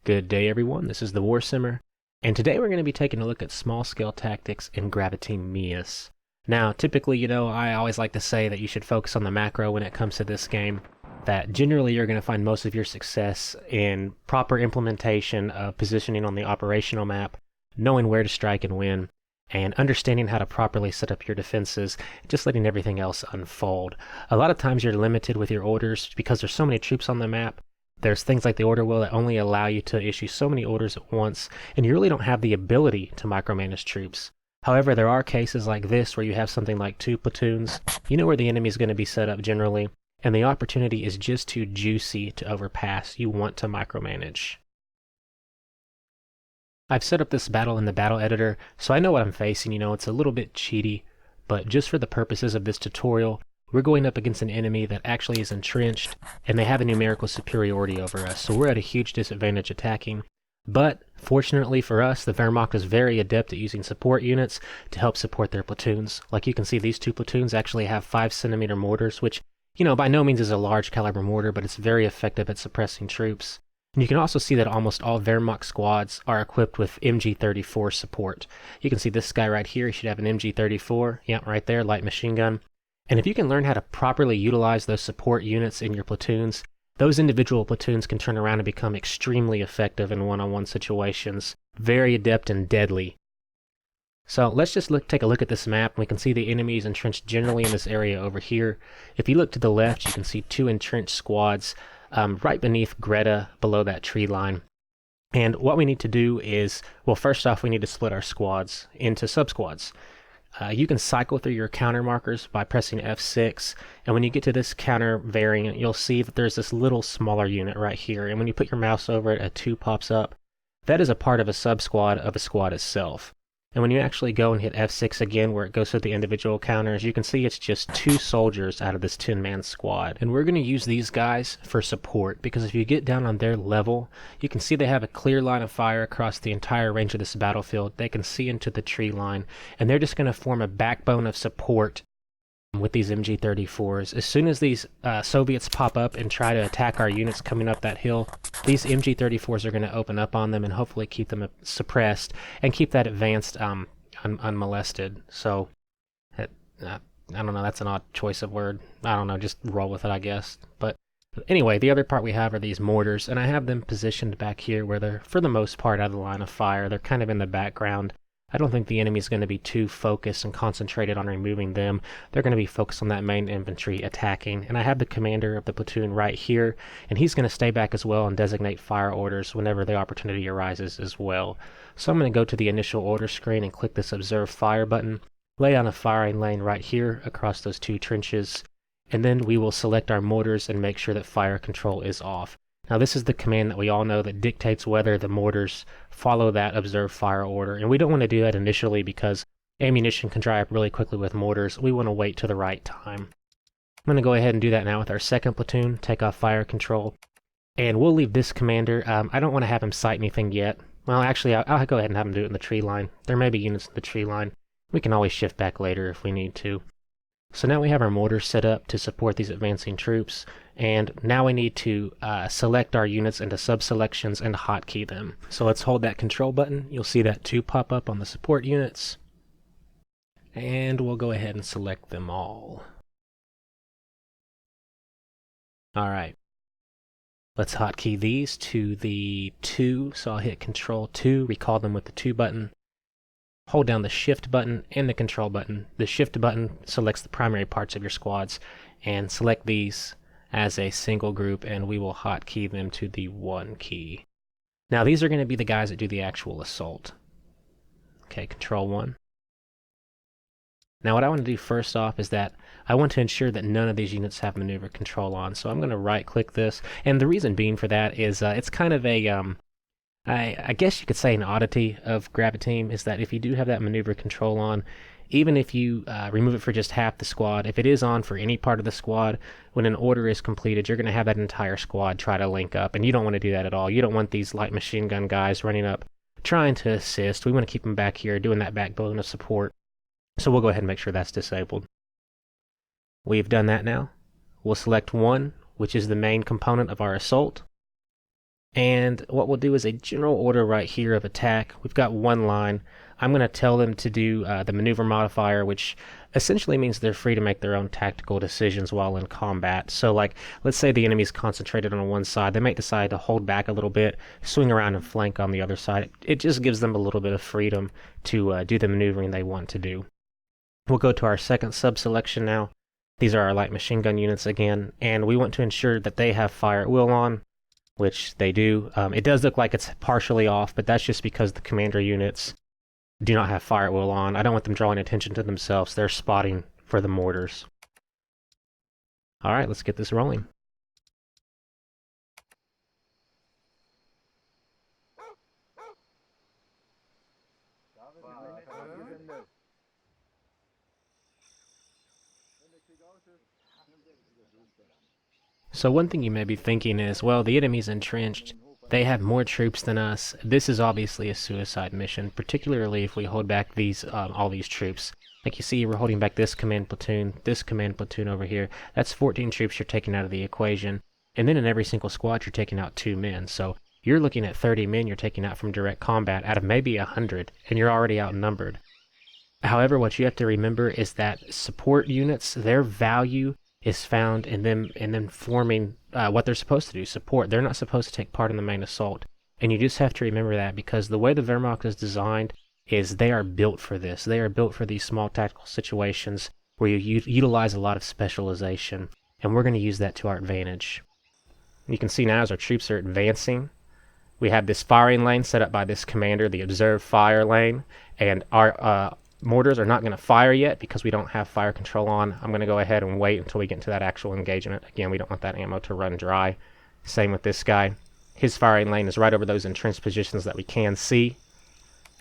Good day, everyone. This is the War Simmer, and today we're going to be taking a look at small-scale tactics in Graviteam Mius. Now, typically, I always like to say that you should focus on the macro when it comes to this game, that generally you're going to find most of your success in proper implementation of positioning on the operational map, knowing where to strike and when, and understanding how to properly set up your defenses, just letting everything else unfold. A lot of times you're limited with your orders because there's so many troops on the map. There's things like the order wheel that only allow you to issue so many orders at once, and you really don't have the ability to micromanage troops. However, there are cases like this where you have something like 2 platoons, you know where the enemy is going to be set up generally, and the opportunity is just too juicy to overpass. You want to micromanage. I've set up this battle in the battle editor, so I know what I'm facing. It's a little bit cheaty, but just for the purposes of this tutorial, we're going up against an enemy that actually is entrenched, and they have a numerical superiority over us, so we're at a huge disadvantage attacking. But, fortunately for us, the Wehrmacht is very adept at using support units to help support their platoons. Like you can see, these 2 platoons actually have 5cm mortars, which, by no means is a large caliber mortar, but it's very effective at suppressing troops. And you can also see that almost all Wehrmacht squads are equipped with MG34 support. You can see this guy right here, he should have an MG34, yeah, right there, light machine gun. And if you can learn how to properly utilize those support units in your platoons, those individual platoons can turn around and become extremely effective in one-on-one situations. Very adept and deadly. So let's just take a look at this map. We can see the enemies entrenched generally in this area over here. If you look to the left, you can see 2 entrenched squads right beneath Greta, below that tree line. And what we need to do is, well, first off, we need to split our squads into sub-squads. You can cycle through your counter markers by pressing F6, and when you get to this counter variant, you'll see that there's this little smaller unit right here, and when you put your mouse over it, a 2 pops up. That is a part of a sub-squad of a squad itself. And when you actually go and hit F6 again, where it goes through the individual counters, you can see it's just 2 soldiers out of this 10-man squad. And we're going to use these guys for support, because if you get down on their level, you can see they have a clear line of fire across the entire range of this battlefield. They can see into the tree line, and they're just going to form a backbone of support with these MG34s. As soon as these Soviets pop up and try to attack our units coming up that hill, these MG34s are going to open up on them and hopefully keep them suppressed and keep that advanced unmolested. So, I don't know, that's an odd choice of word. I don't know, just roll with it, I guess. But anyway, the other part we have are these mortars, and I have them positioned back here where they're, for the most part, out of the line of fire. They're kind of in the background. I don't think the enemy is going to be too focused and concentrated on removing them. They're going to be focused on that main infantry attacking. And I have the commander of the platoon right here, and he's going to stay back as well and designate fire orders whenever the opportunity arises as well. So I'm going to go to the initial order screen and click this Observe Fire button, lay on a firing lane right here across those 2 trenches, and then we will select our mortars and make sure that fire control is off. Now this is the command that we all know that dictates whether the mortars follow that observe fire order, and we don't want to do that initially because ammunition can dry up really quickly with mortars. We want to wait to the right time. I'm going to go ahead and do that now with our 2nd platoon, take off fire control, and we'll leave this commander. I don't want to have him sight anything yet. Well, actually, I'll go ahead and have him do it in the tree line. There may be units in the tree line. We can always shift back later if we need to. So now we have our mortars set up to support these advancing troops, and now we need to select our units into sub-selections and hotkey them. So let's hold that control button. You'll see that 2 pop up on the support units, and we'll go ahead and select them all. Alright, let's hotkey these to the 2, so I'll hit Control 2, recall them with the 2 button. Hold down the Shift button and the Control button. The Shift button selects the primary parts of your squads, and select these as a single group, and we will hotkey them to the 1 key. Now these are going to be the guys that do the actual assault. Okay, Control 1. Now what I want to do first off is that I want to ensure that none of these units have maneuver control on, so I'm going to right click this, and the reason being for that is it's kind of a I guess you could say an oddity of Graviteam is that if you do have that maneuver control on, even if you remove it for just half the squad, if it is on for any part of the squad, when an order is completed, you're going to have that entire squad try to link up, and you don't want to do that at all. You don't want these light machine gun guys running up trying to assist. We want to keep them back here doing that backbone of support. So we'll go ahead and make sure that's disabled. We've done that now. We'll select 1, which is the main component of our assault. And what we'll do is a general order right here of attack. We've got one line. I'm going to tell them to do the maneuver modifier, which essentially means they're free to make their own tactical decisions while in combat. So like, let's say the enemy's concentrated on one side. They might decide to hold back a little bit, swing around and flank on the other side. It just gives them a little bit of freedom to do the maneuvering they want to do. We'll go to our second sub-selection now. These are our light machine gun units again, and we want to ensure that they have fire at will on, which they do. It does look like it's partially off, but that's just because the commander units do not have fire at will on. I don't want them drawing attention to themselves. They're spotting for the mortars. Alright, let's get this rolling. So one thing you may be thinking is, well, the enemy's entrenched. They have more troops than us. This is obviously a suicide mission, particularly if we hold back these all these troops. Like you see, we're holding back this command platoon over here. That's 14 troops you're taking out of the equation. And then in every single squad, you're taking out 2 men. So you're looking at 30 men you're taking out from direct combat out of maybe 100, and you're already outnumbered. However, what you have to remember is that support units, their value is found in them forming what they're supposed to do, support. They're not supposed to take part in the main assault. And you just have to remember that, because the way the Wehrmacht is designed is they are built for this. They are built for these small tactical situations where you utilize a lot of specialization, and we're going to use that to our advantage. You can see now as our troops are advancing, we have this firing lane set up by this commander, the observe fire lane, and our mortars are not going to fire yet because we don't have fire control on. I'm going to go ahead and wait until we get into that actual engagement. Again, we don't want that ammo to run dry. Same with this guy. His firing lane is right over those entrenched positions that we can see,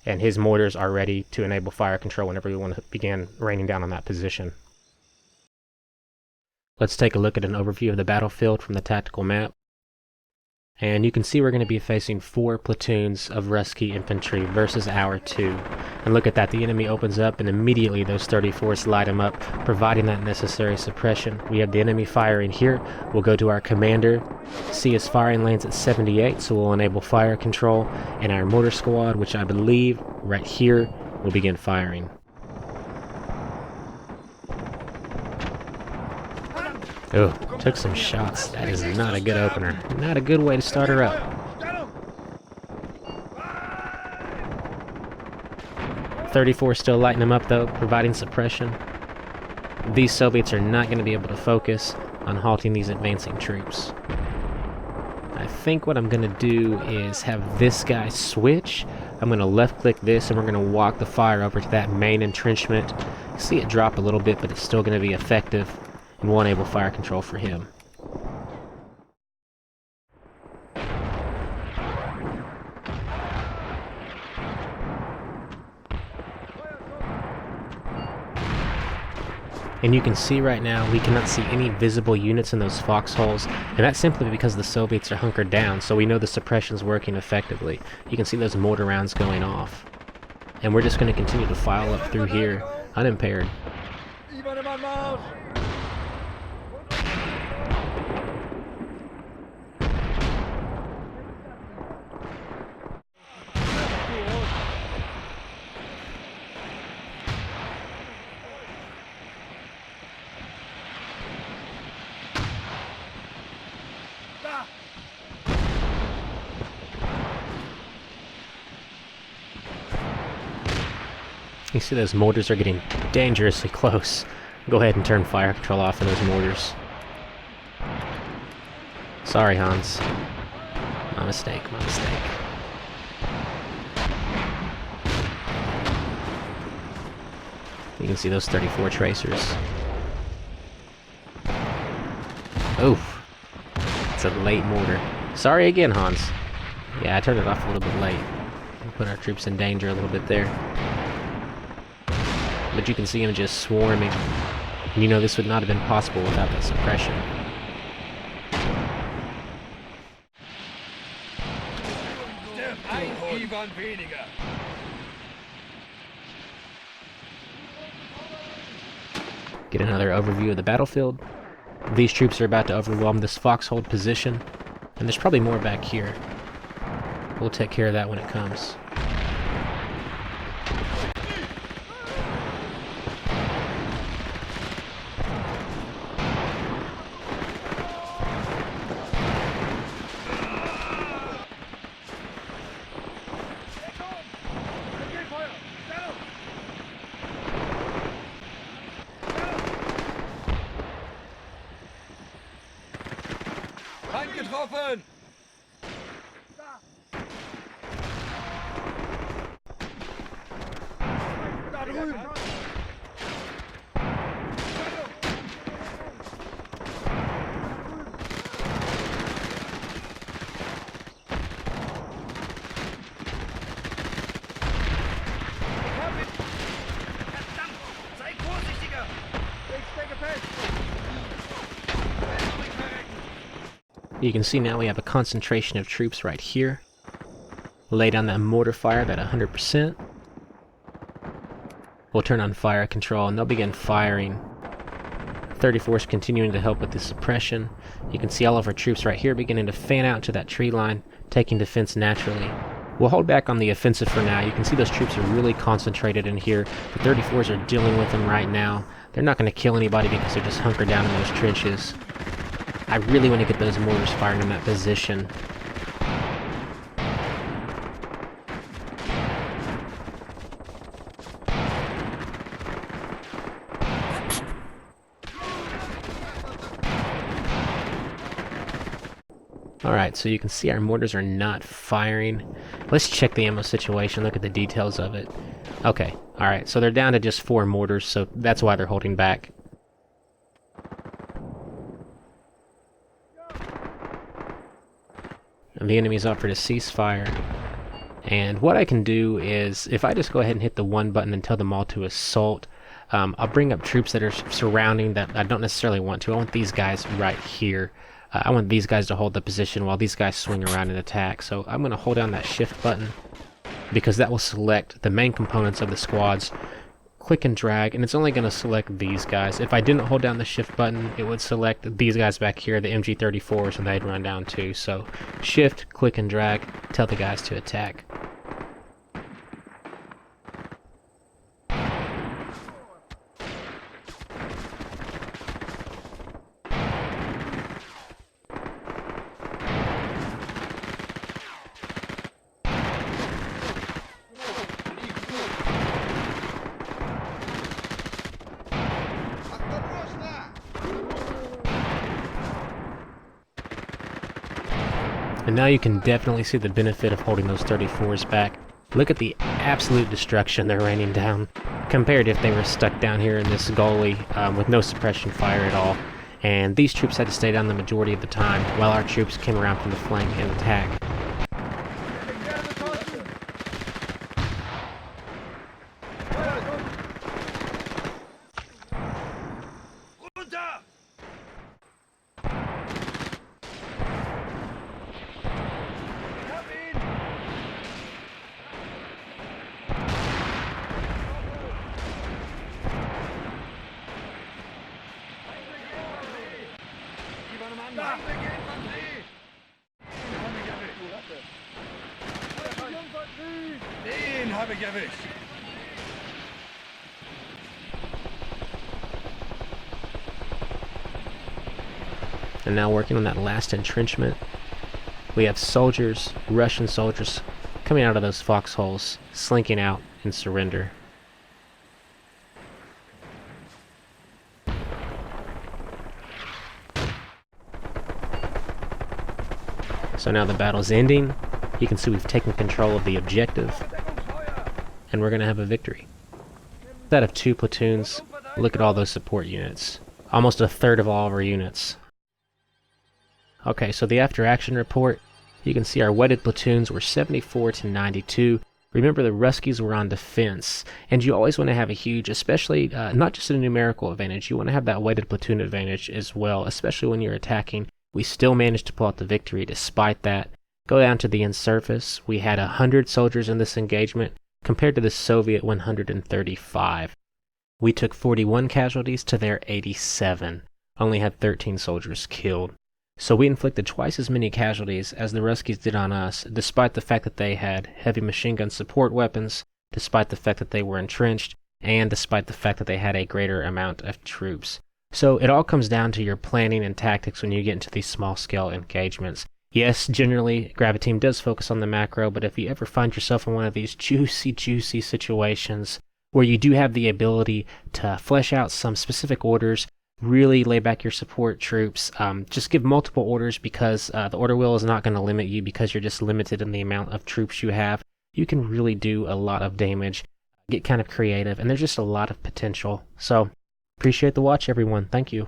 and his mortars are ready to enable fire control whenever we want to begin raining down on that position. Let's take a look at an overview of the battlefield from the tactical map. And you can see we're going to be facing 4 platoons of Rusky infantry versus our 2. And look at that, the enemy opens up and immediately those 34s light him up, providing that necessary suppression. We have the enemy firing here. We'll go to our commander, see his firing lanes at 78, so we'll enable fire control. And our mortar squad, which I believe right here, will begin firing. Oh, took some shots. That is not a good opener. Not a good way to start her up. 34 still lighting them up though, providing suppression. These Soviets are not going to be able to focus on halting these advancing troops. I think what I'm going to do is have this guy switch. I'm going to left click this and we're going to walk the fire over to that main entrenchment. See it drop a little bit, but it's still going to be effective. And we'll enable fire control for him. And you can see right now we cannot see any visible units in those foxholes, and that's simply because the Soviets are hunkered down, so we know the suppression's working effectively. You can see those mortar rounds going off. And we're just going to continue to file up through here, unimpaired. You see those mortars are getting dangerously close. Go ahead and turn fire control off of those mortars. Sorry, Hans. My mistake, my mistake. You can see those 34 tracers. Oof. It's a late mortar. Sorry again, Hans. Yeah, I turned it off a little bit late. We put our troops in danger a little bit there. But you can see them just swarming. And you know this would not have been possible without that suppression. Get another overview of the battlefield. These troops are about to overwhelm this foxhole position, and there's probably more back here. We'll take care of that when it comes. Feind getroffen! Da drüben! Verdammt! Sei vorsichtiger! Ich stecke fest! You can see now we have a concentration of troops right here. Lay down that mortar fire at 100%. We'll turn on fire control and they'll begin firing. 34 is continuing to help with the suppression. You can see all of our troops right here beginning to fan out to that tree line, taking defense naturally. We'll hold back on the offensive for now. You can see those troops are really concentrated in here. The 34s are dealing with them right now. They're not going to kill anybody because they're just hunkered down in those trenches. I really want to get those mortars firing in that position. Alright, so you can see our mortars are not firing. Let's check the ammo situation, look at the details of it. Okay, alright, so they're down to just 4 mortars, so that's why they're holding back. And the enemy's offered a ceasefire. And what I can do is, if I just go ahead and hit the 1 button and tell them all to assault, I'll bring up troops that are surrounding that I don't necessarily want to. I want these guys right here. I want these guys to hold the position while these guys swing around and attack. So I'm going to hold down that shift button because that will select the main components of the squads. Click and drag, and it's only going to select these guys. If I didn't hold down the shift button, it would select these guys back here, the MG34s, and they'd run down too. So shift, click and drag, tell the guys to attack. And now you can definitely see the benefit of holding those 34s back. Look at the absolute destruction they're raining down, compared to if they were stuck down here in this gully with no suppression fire at all. And these troops had to stay down the majority of the time, while our troops came around from the flank and attack. Den habe ich erwischt. And now working on that last entrenchment, we have soldiers, Russian soldiers, coming out of those foxholes, slinking out in surrender. So now the battle's ending. You can see we've taken control of the objective, and we're going to have a victory. Out of 2 platoons, look at all those support units. Almost a third of all of our units. Okay, so the after action report, you can see our weighted platoons were 74 to 92. Remember, the Ruskies were on defense, and you always want to have a huge, especially not just a numerical advantage, you want to have that weighted platoon advantage as well, especially when you're attacking. We still managed to pull out the victory despite that. Go down to the end surface. We had 100 soldiers in this engagement compared to the Soviet 135. We took 41 casualties to their 87. Only had 13 soldiers killed. So we inflicted twice as many casualties as the Ruskies did on us, despite the fact that they had heavy machine gun support weapons, despite the fact that they were entrenched, and despite the fact that they had a greater amount of troops. So it all comes down to your planning and tactics when you get into these small-scale engagements. Yes, generally, Graviteam does focus on the macro, but if you ever find yourself in one of these juicy situations where you do have the ability to flesh out some specific orders, really lay back your support troops, just give multiple orders, because the order wheel is not going to limit you because you're just limited in the amount of troops you have. You can really do a lot of damage, get kind of creative, and there's just a lot of potential. So, appreciate the watch, everyone. Thank you.